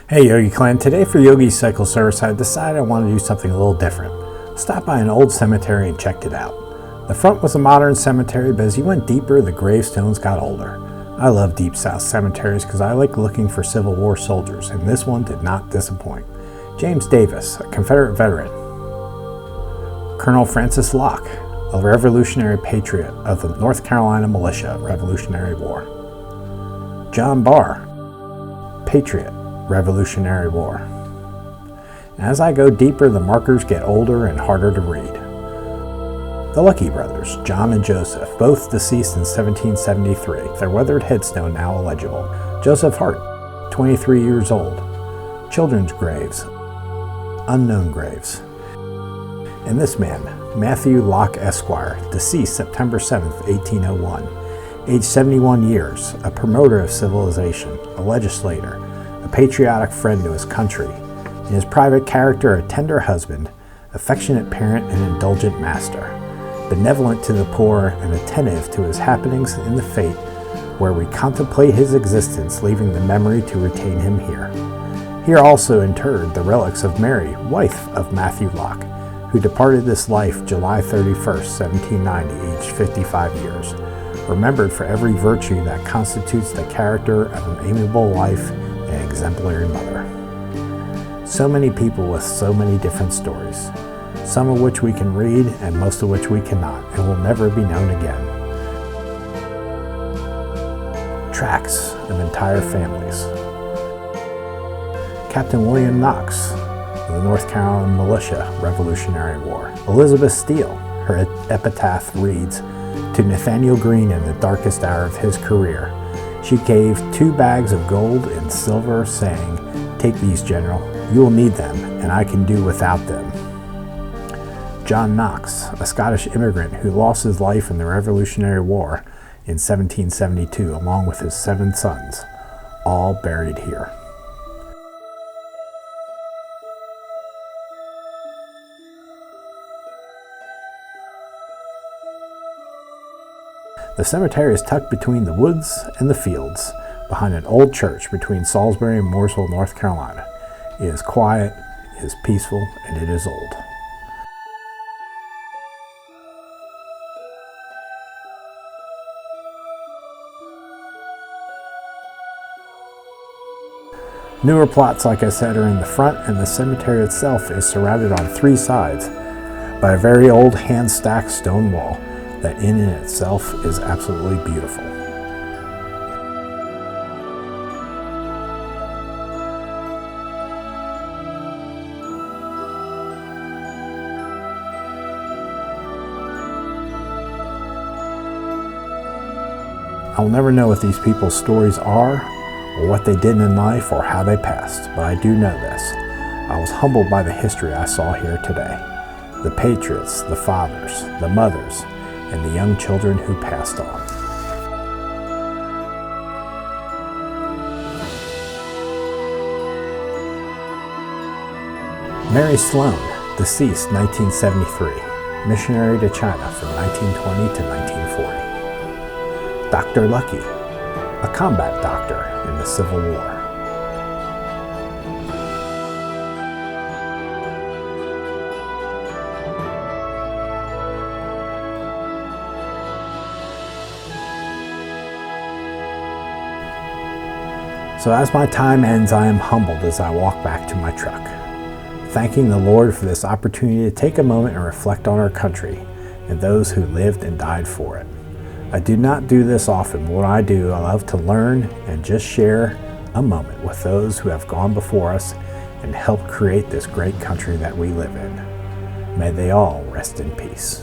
Hey Yogi Clan, today for Yogi's Cycle Service I decided I wanted to do something a little different. Stopped by an old cemetery and checked it out. The front was a modern cemetery, but as you went deeper, the gravestones got older. I love Deep South cemeteries because I like looking for Civil War soldiers, and this one did not disappoint. James Davis, a Confederate veteran. Colonel Francis Locke, a Revolutionary patriot of the North Carolina Militia Revolutionary War. John Barr, patriot, Revolutionary War. As I go deeper, the markers get older and harder to read. The Lucky brothers, John and Joseph, both deceased in 1773, their weathered headstone now illegible. Joseph Hart, 23 years old. Children's graves, unknown graves. And this man, Matthew Locke Esquire, deceased September 7th, 1801, aged 71 years, a promoter of civilization, a legislator, a patriotic friend to his country, in his private character a tender husband, affectionate parent and indulgent master, benevolent to the poor and attentive to his happenings in the fate where we contemplate his existence, leaving the memory to retain him here. Here also interred the relics of Mary, wife of Matthew Locke, who departed this life July 31st, 1790, aged 55 years, remembered for every virtue that constitutes the character of an amiable wife and exemplary mother. So many people with so many different stories, some of which we can read and most of which we cannot and will never be known again. Tracks of entire families. Captain William Knox of the North Carolina Militia Revolutionary War. Elizabeth Steele, her epitaph reads, "To Nathaniel Greene in the darkest hour of his career, she gave 2 bags of gold and silver, saying, 'Take these, General, you will need them, and I can do without them.'" John Knox, a Scottish immigrant who lost his life in the Revolutionary War in 1772, along with his 7 sons, all buried here. The cemetery is tucked between the woods and the fields, behind an old church between Salisbury and Mooresville, North Carolina. It is quiet, it is peaceful, and it is old. Newer plots, like I said, are in the front, and the cemetery itself is surrounded on 3 sides by a very old hand-stacked stone wall that in and itself is absolutely beautiful. I will never know what these people's stories are, or what they did in life, or how they passed, but I do know this. I was humbled by the history I saw here today. The patriots, the fathers, the mothers, and the young children who passed on. Mary Sloan, deceased 1973, missionary to China from 1920 to 1940. Dr. Lucky, a combat doctor in the Civil War. So as my time ends, I am humbled as I walk back to my truck, thanking the Lord for this opportunity to take a moment and reflect on our country and those who lived and died for it. I do not do this often, but when I do, I love to learn and just share a moment with those who have gone before us and helped create this great country that we live in. May they all rest in peace.